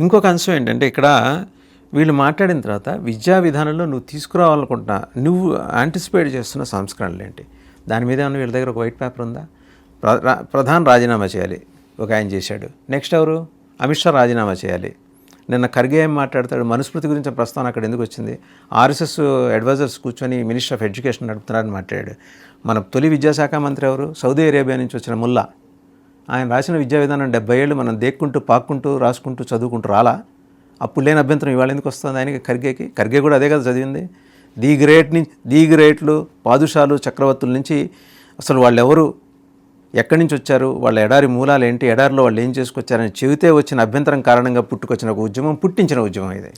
ఇంకొక అంశం ఏంటంటే ఇక్కడ వీళ్ళు మాట్లాడిన తర్వాత విద్యా విధానంలో నువ్వు తీసుకురావాలనుకుంటున్నా నువ్వు యాంటిసిపేట్ చేస్తున్న సంస్కరణలు ఏంటి, దాని మీద ఏమన్నా వీళ్ళ దగ్గర ఒక వైట్ పేపర్ ఉందా? ప్రధాని రాజీనామా చేయాలి, ఒక ఆయన చేశాడు. నెక్స్ట్ ఎవరు? అమిత్ షా రాజీనామా చేయాలి. నిన్న ఖర్గే ఏం మాట్లాడతాడు? మనుస్మృతి గురించి ప్రస్తావన అక్కడ ఎందుకు వచ్చింది? ఆర్ఎస్ఎస్ అడ్వైజర్స్ కూర్చొని మినిస్టర్ ఆఫ్ ఎడ్యుకేషన్ నడుపుతున్నారని మాట్లాడాడు. మన తొలి విద్యాశాఖ మంత్రి ఎవరు? సౌదీ అరేబియా నుంచి వచ్చిన ముల్లా. ఆయన రాసిన విద్యా విధానం 70 ఏళ్ళు మనం దేక్కుంటూ పాక్కుంటూ రాసుకుంటూ చదువుకుంటూ రాలా? అప్పుడు లేని అభ్యంతరం ఇవాళ ఎందుకు వస్తుంది ఆయనకి? ఖర్గే కూడా అదే కదా చదివింది. ది గ్రేట్లు పాదుషాలు చక్రవర్తుల నుంచి అసలు వాళ్ళు ఎవరు, ఎక్కడి నుంచి వచ్చారు, వాళ్ళ ఎడారి మూలాలు ఏంటి, ఎడారిలో వాళ్ళు ఏం చేసుకొచ్చారని చెబితే వచ్చిన అభ్యంతరం కారణంగా పుట్టుకొచ్చిన ఒక ఉద్యమం, పుట్టించిన ఉద్యమం ఇది.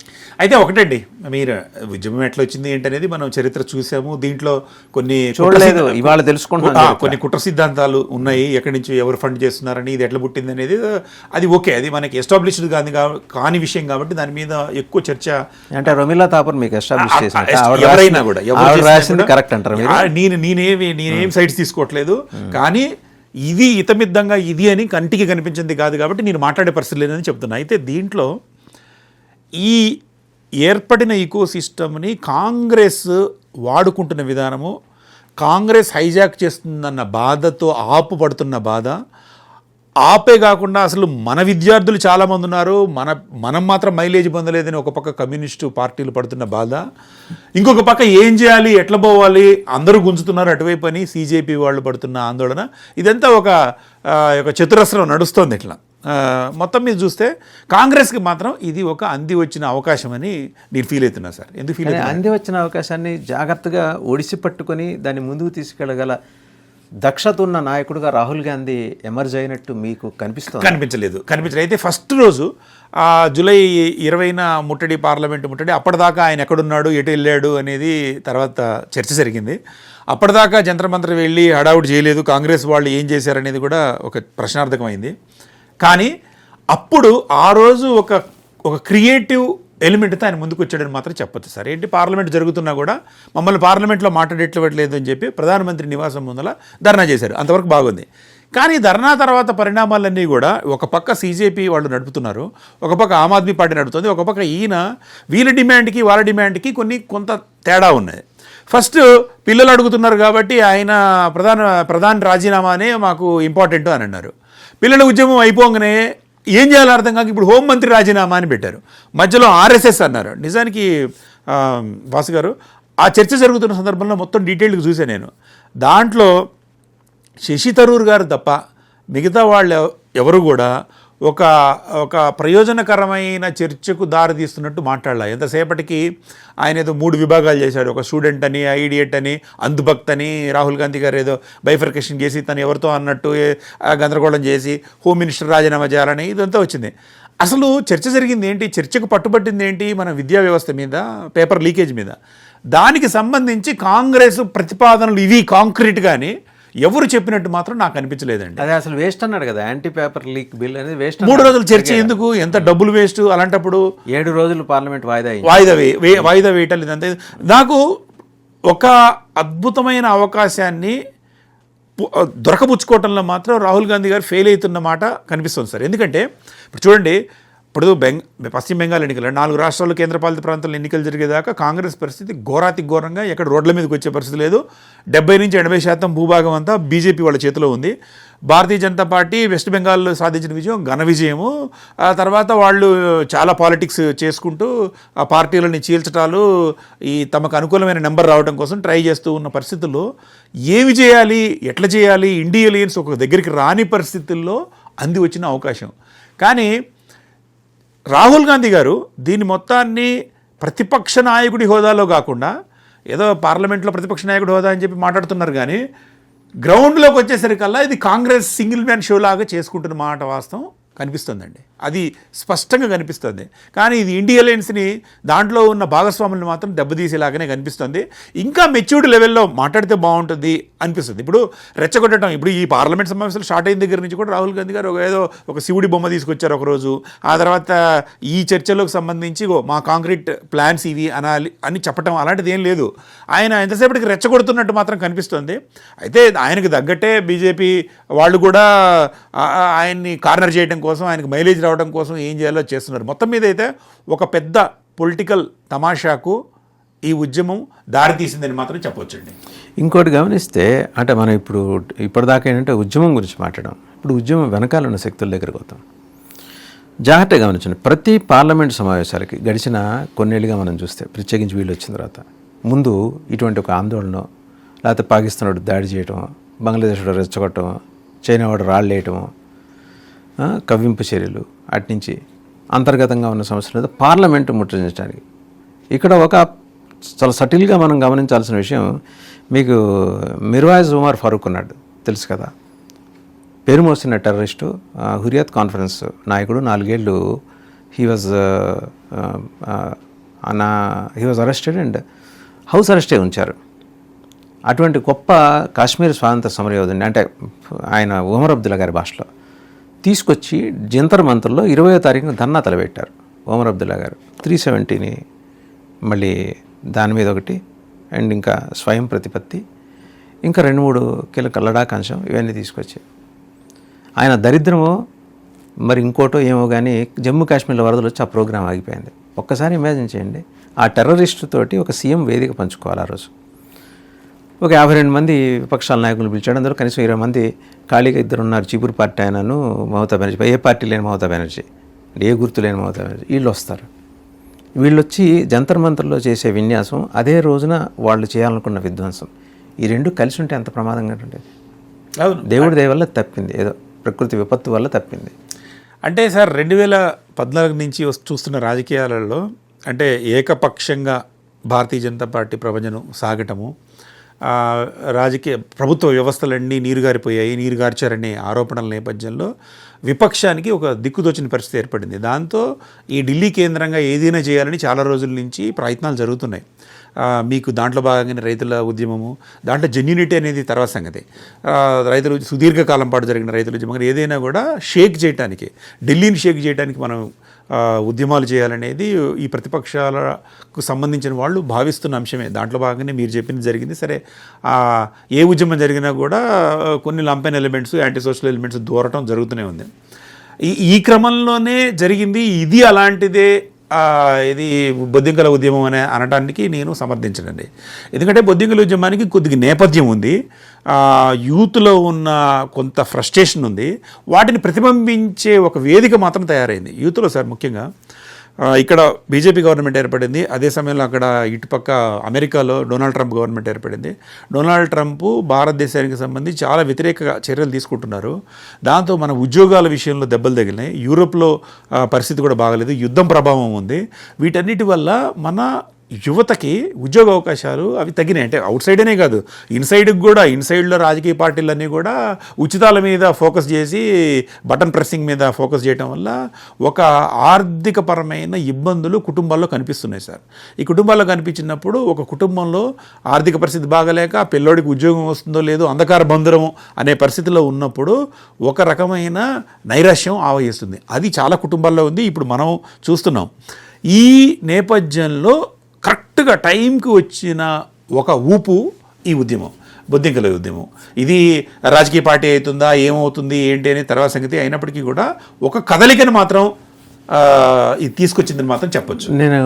అయితే ఒకటండి, మీరు ఉద్యమం ఎట్లా వచ్చింది ఏంటనేది మనం చరిత్ర చూసాము. దీంట్లో కొన్ని చూడలేదు, ఇవాళ తెలుసుకుంటున్నాం. కొన్ని కుట్ర సిద్ధాంతాలు ఉన్నాయి, ఎక్కడి నుంచి ఎవరు ఫండ్ చేస్తున్నారని, ఇది ఎట్లా పుట్టింది అనేది అది ఓకే, అది మనకి ఎస్టాబ్లిష్డ్ కాని విషయం కాబట్టి దాని మీద ఎక్కువ చర్చ. అంటే రమీలా థాపర్ మీకు ఎస్టాబ్లిష్ చేసిన ఎవరైనా కూడా కరెక్ట్ అంటారు. నేనేం సైడ్స్ తీసుకోవట్లేదు, కానీ ఇది ఇతమిద్దంగా ఇది అని కంటికి కనిపించింది కాదు కాబట్టి నేను మాట్లాడే పరిస్థితి లేదని చెప్తున్నా. అయితే దీంట్లో ఈ ఏర్పడిన ఈకో సిస్టమ్ని కాంగ్రెస్ వాడుకుంటున్న విధానము, కాంగ్రెస్ హైజాక్ చేస్తుందన్న బాధతో ఆపుపడుతున్న బాధ, ఆపే కాకుండా అసలు మన విద్యార్థులు చాలామంది ఉన్నారు, మనం మాత్రం మైలేజ్ పొందలేదని ఒక పక్క కమ్యూనిస్టు పార్టీలు పడుతున్న బాధ, ఇంకొక పక్క ఏం చేయాలి, ఎట్లా పోవాలి, అందరూ గుంజుతున్నారు అటువైపు అని సిజేపీ వాళ్ళు పడుతున్న ఆందోళన, ఇదంతా ఒక చతురస్రం నడుస్తోంది. ఇట్లా మొత్తం మీద చూస్తే కాంగ్రెస్కి మాత్రం ఇది ఒక అంది వచ్చిన అవకాశం అని నేను ఫీల్ అవుతున్నా సార్. ఎందుకు ఫీల్ అవుతున్నా? అంది వచ్చిన అవకాశాన్ని జాగ్రత్తగా ఒడిసి పట్టుకొని దాన్ని ముందుకు తీసుకెళ్ళగల దక్షత ఉన్న నాయకుడుగా రాహుల్ గాంధీ ఎమర్జ్ అయినట్టు మీకు కనిపించలేదు. అయితే ఫస్ట్ రోజు జూలై 20న ముట్టడి, పార్లమెంటు ముట్టడి, అప్పటిదాకా ఆయన ఎక్కడున్నాడు, ఎటు వెళ్ళాడు అనేది తర్వాత చర్చ జరిగింది. అప్పటిదాకా జంతర్ మంతర్ వెళ్ళి హడావుడి చేయలేదు, కాంగ్రెస్ వాళ్ళు ఏం చేశారనేది కూడా ఒక ప్రశ్నార్థకమైంది. కానీ అప్పుడు ఆ రోజు ఒక క్రియేటివ్ ఎలిమెంట్తో ఆయన ముందుకు వచ్చాడని మాత్రం చెప్పొచ్చు సార్. ఏంటి, పార్లమెంట్ జరుగుతున్నా కూడా మమ్మల్ని పార్లమెంట్లో మాట్లాడేట్లేదు అని చెప్పి ప్రధానమంత్రి నివాసం ముందల ధర్నా చేశారు. అంతవరకు బాగుంది. కానీ ధర్నా తర్వాత పరిణామాలన్నీ కూడా ఒక పక్క సీజేపీ వాళ్ళు నడుపుతున్నారు, ఒక పక్క ఆమ్ ఆద్మీ పార్టీ నడుపుతుంది, ఒక పక్క వీళ్ళ డిమాండ్కి వాళ్ళ డిమాండ్కి కొంత తేడా ఉన్నది. ఫస్ట్ పిల్లలు అడుగుతున్నారు కాబట్టి ఆయన ప్రధాని రాజీనామానే మాకు ఇంపార్టెంట్ అని అన్నారు. పిల్లల ఉద్యమం అయిపోగానే ఏం చేయాలో అర్థం కాక ఇప్పుడు హోంమంత్రి రాజీనామా అని పెట్టారు. మధ్యలో ఆర్ఎస్ఎస్ అన్నారు. నిజానికి వాసు గారు ఆ చర్చ జరుగుతున్న సందర్భంలో మొత్తం డీటెయిల్గా చూసాను నేను. దాంట్లో శశి థరూర్ గారు తప్ప మిగతా వాళ్ళు ఎవరు కూడా ఒక ప్రయోజనకరమైన చర్చకు దారితీస్తున్నట్టు మాట్లాడాలి. ఎంతసేపటికి ఆయన ఏదో 3 విభాగాలు చేశాడు. ఒక స్టూడెంట్ అని, ఐడియట్ అని, అంధభక్త్ అని, రాహుల్ గాంధీ గారు ఏదో బైఫర్కేషన్ చేసి తను ఎవరితో అన్నట్టు గందరగోళం చేసి హోమ్ మినిస్టర్ రాజీనామా చేయాలని ఇదంతా వచ్చింది. అసలు చర్చ జరిగింది ఏంటి, చర్చకు పట్టుబట్టింది ఏంటి, మన విద్యా వ్యవస్థ మీద, పేపర్ లీకేజ్ మీద. దానికి సంబంధించి కాంగ్రెస్ ప్రతిపాదనలు ఇవి కాంక్రీట్ కానీ ఎవరు చెప్పినట్టు మాత్రం నాకు అనిపించలేదండి. అదే అసలు వేస్ట్ అన్నాడు కదా, యాంటీ పేపర్ లీక్ బిల్ అనేది వేస్ట్. 3 రోజులు చర్చ ఎందుకు, ఎంత డబ్బులు వేస్ట్. అలాంటప్పుడు 7 రోజులు పార్లమెంట్ వాయిదా వేయటం లేదంటే నాకు ఒక అద్భుతమైన అవకాశాన్ని దొరకబుచ్చుకోవటంలో మాత్రం రాహుల్ గాంధీ గారు ఫెయిల్ అవుతున్న మాట కనిపిస్తుంది సార్. ఎందుకంటే ఇప్పుడు చూడండి, ఇప్పుడు పశ్చిమ బెంగాల్ ఎన్నికలు, 4 రాష్ట్రాలు కేంద్రపాలిత ప్రాంతాల్లో ఎన్నికలు జరిగేదాకా కాంగ్రెస్ పరిస్థితి ఘోరాతి ఘోరంగా, ఎక్కడ రోడ్ల మీదకి వచ్చే పరిస్థితి లేదు. 70 నుంచి 80% భూభాగం అంతా బీజేపీ వాళ్ళ చేతిలో ఉంది. భారతీయ జనతా పార్టీ వెస్ట్ బెంగాల్లో సాధించిన విజయం ఘన విజయము. ఆ తర్వాత వాళ్ళు చాలా పాలిటిక్స్ చేసుకుంటూ ఆ పార్టీలని చీల్చటాలు, తమకు అనుకూలమైన నెంబర్ రావడం కోసం ట్రై చేస్తూ ఉన్న పరిస్థితుల్లో ఏమి చేయాలి, ఎట్లా చేయాలి, ఇండియన్స్ ఒక దగ్గరికి రాని పరిస్థితుల్లో అంది వచ్చిన అవకాశం. కానీ రాహుల్ గాంధీ గారు దీని మొత్తాన్ని ప్రతిపక్ష నాయకుడి హోదాలో కాకుండా ఏదో పార్లమెంట్లో ప్రతిపక్ష నాయకుడి హోదా అని చెప్పి మాట్లాడుతున్నారు, కానీ గ్రౌండ్లోకి వచ్చేసరికల్లా ఇది కాంగ్రెస్ సింగిల్ మ్యాన్ షో లాగా చేసుకుంటున్న మాట వాస్తవం కనిపిస్తుందండి. అది స్పష్టంగా కనిపిస్తుంది. కానీ ఇది ఇండియన్స్ దాంట్లో ఉన్న భాగస్వాములను మాత్రం దెబ్బతీసేలాగానే కనిపిస్తుంది. ఇంకా మెచ్యూర్డ్ లెవెల్లో మాట్లాడితే బాగుంటుంది అనిపిస్తుంది. ఇప్పుడు రెచ్చగొట్టడం, ఇప్పుడు ఈ పార్లమెంట్ సమావేశాలు స్టార్ట్ అయిన దగ్గర నుంచి కూడా రాహుల్ గాంధీ గారు ఏదో ఒక శివుడి బొమ్మ తీసుకొచ్చారు ఒకరోజు. ఆ తర్వాత ఈ చర్చలకు సంబంధించి మా కాంక్రీట్ ప్లాన్స్ ఇవి అనాలి అని చెప్పడం అలాంటిది ఏం లేదు. ఆయన ఎంతసేపటికి రెచ్చగొడుతున్నట్టు మాత్రం కనిపిస్తుంది. అయితే ఆయనకు తగ్గట్టే బీజేపీ వాళ్ళు కూడా ఆయన్ని కార్నర్ చేయడం కోసం, ఆయనకు మైలేజ్ రావడం కోసం ఏం చేయాలో చేస్తున్నారు. మొత్తం మీద అయితే ఒక పెద్ద పొలిటికల్ తమాషాకు ఈ ఉద్యమం దారితీసిందని మాత్రం చెప్పవచ్చండి. ఇంకోటి గమనిస్తే అంటే మనం ఇప్పటిదాకా ఏంటంటే ఉద్యమం గురించి మాట్లాడడం, ఇప్పుడు ఉద్యమం వెనకాల ఉన్న శక్తుల దగ్గరకు వస్తాం. జాగ్రత్తగా గమనించండి, ప్రతి పార్లమెంట్ సమావేశాలకి గడిచిన కొన్నేళ్ళుగా మనం చూస్తే, ప్రత్యేకించి వీళ్ళు వచ్చిన తర్వాత, ముందు ఇటువంటి ఒక ఆందోళన, లేకపోతే పాకిస్తాన్ వాడు దాడి చేయటం, బంగ్లాదేశ్ వాడు రెచ్చగొట్టడం, చైనా వాడు రాళ్ళు వేయటం, కవ్వింపు చర్యలు, అట్నుంచి అంతర్గతంగా ఉన్న సమస్యలు పార్లమెంటు ముట్టడించడానికి. ఇక్కడ ఒక చాలా సటిల్గా మనం గమనించాల్సిన విషయం, మీకు మిర్వాయిజ్ ఉమర్ ఫరూక్ ఉన్నాడు తెలుసు కదా, పేరు మోసిన టెర్రరిస్టు, హురియత్ కాన్ఫరెన్స్ నాయకుడు. 4 ఏళ్ళు he was arrested and house అరెస్టే ఉంచారు. అటువంటి గొప్ప కాశ్మీర్ స్వాతంత్ర సమరయోధుని, అంటే ఆయన ఉమర్ అబ్దుల్లా గారి భాషలో తీసుకొచ్చి జంతర్ మంతర్లో 20వ తారీఖున ధర్నా తలపెట్టారు ఉమర్ అబ్దుల్లా గారు. 370ని మళ్ళీ దాని మీద ఒకటి, అండ్ ఇంకా స్వయం ప్రతిపత్తి, ఇంకా 2-3 కీలక లడాక్ అంశం, ఇవన్నీ తీసుకొచ్చి ఆయన దరిద్రమో మరి ఇంకోటో ఏమో కానీ జమ్మూ కాశ్మీర్లో వరదలు వచ్చి ఆ ప్రోగ్రాం ఆగిపోయింది. ఒక్కసారి ఇమాజిన్ చేయండి, ఆ టెర్రరిస్టు తోటి ఒక సీఎం వేదిక పంచుకోవాలి. ఆ రోజు ఒక 52 మంది విపక్షాల నాయకులు పిలిచాడు. అందులో కనీసం 20 మంది ఖాళీగా 2 ఉన్నారు. చీపురు పార్టీ ఆయనను మమతా బెనర్జీ, ఏ పార్టీ లేని మమతా బెనర్జీ, ఏ గుర్తు లేని మమతా బెనర్జీ, వీళ్ళు వస్తారు. వీళ్ళు వచ్చి జంతర్ మంతర్లో చేసే విన్యాసం, అదే రోజున వాళ్ళు చేయాలనుకున్న విధ్వంసం, ఈ రెండు కలిసి ఉంటే ఎంత ప్రమాదంగా ఉండేది. దేవుడి దయ వల్ల తప్పింది, ఏదో ప్రకృతి విపత్తు వల్ల తప్పింది. అంటే సార్ 2014 నుంచి చూస్తున్న రాజకీయాలలో అంటే ఏకపక్షంగా భారతీయ జనతా పార్టీ ప్రభంజనం సాగటము, ప్రభుత్వ వ్యవస్థలన్నీ నీరుగారిపోయాయి, నీరుగార్చారనే ఆరోపణల నేపథ్యంలో విపక్షానికి ఒక దిక్కుదోచిన పరిస్థితి ఏర్పడింది. దాంతో ఈ ఢిల్లీ కేంద్రంగా ఏదైనా చేయాలని చాలా రోజుల నుంచి ప్రయత్నాలు జరుగుతున్నాయి. మీకు దాంట్లో భాగంగానే రైతుల ఉద్యమము, దాంట్లో జెన్యూనిటీ అనేది తర్వాత సంగతి. రైతులు సుదీర్ఘకాలం పాటు జరిగిన రైతుల ఉద్యమం ఏదైనా కూడా షేక్ చేయడానికి, ఢిల్లీని షేక్ చేయడానికి మనం ఉద్యమాలు చేయాలనేది ఈ ప్రతిపక్షాలకు సంబంధించిన వాళ్ళు భావిస్తున్న అంశమే. దాంట్లో భాగంగానే మీరు చెప్పింది జరిగింది. సరే, ఏ ఉద్యమం జరిగినా కూడా కొన్ని lumpen elements, anti social elements దూరటం జరుగుతూనే ఉంది. ఈ క్రమంలోనే జరిగింది. ఇది అలాంటిదే, ఇది బొద్దింకల ఉద్యమం అనే అనడానికి నేను సమర్థించనండి. ఎందుకంటే బొద్దింకల ఉద్యమానికి కొద్దిగా నేపథ్యం ఉంది, యూత్లో ఉన్న కొంత ఫ్రస్ట్రేషన్ ఉంది, వాటిని ప్రతిబింబించే ఒక వేదిక మాత్రం తయారైంది యూత్లో సార్. ముఖ్యంగా ఇక్కడ బీజేపీ గవర్నమెంట్ ఏర్పడింది, అదే సమయంలో అక్కడ ఇటుపక్క అమెరికాలో డొనాల్డ్ ట్రంప్ గవర్నమెంట్ ఏర్పడింది. డొనాల్డ్ ట్రంప్ భారతదేశానికి సంబంధించి చాలా వ్యతిరేక చర్యలు తీసుకుంటున్నారు. దాంతో మన ఉద్యోగాల విషయంలో దెబ్బలు తగిలినాయి. యూరోప్లో పరిస్థితి కూడా బాగలేదు, యుద్ధం ప్రభావం ఉంది. వీటన్నిటి వల్ల మన యువతకి ఉద్యోగ అవకాశాలు అవి తగ్గినాయి. అంటే అవుట్ సైడ్ అనే కాదు, ఇన్సైడ్కి కూడా, ఇన్సైడ్లో రాజకీయ పార్టీలన్నీ కూడా ఉచితాల మీద ఫోకస్ చేసి బటన్ ప్రెస్సింగ్ మీద ఫోకస్ చేయడం వల్ల ఒక ఆర్థికపరమైన ఇబ్బందులు కుటుంబాల్లో కనిపిస్తున్నాయి సార్. ఈ కుటుంబాల్లో కనిపించినప్పుడు ఒక కుటుంబంలో ఆర్థిక పరిస్థితి బాగలేక పిల్లోడికి ఉద్యోగం వస్తుందో లేదో అంధకార బంధురం అనే పరిస్థితిలో ఉన్నప్పుడు ఒక రకమైన నైరాశ్యం ఆవహిస్తుంది. అది చాలా కుటుంబాల్లో ఉంది, ఇప్పుడు మనం చూస్తున్నాం. ఈ నేపథ్యంలో కరెక్ట్గా టైంకి వచ్చిన ఒక ఊపు ఈ ఉద్యమం, బొద్దింకల ఉద్యమం. ఇది రాజకీయ పార్టీ అవుతుందా, ఏమవుతుంది ఏంటి అనే తర్వాత సంగతి అయినప్పటికీ కూడా ఒక కదలికను మాత్రం ఇది తీసుకొచ్చిందని మాత్రం చెప్పొచ్చు. నేను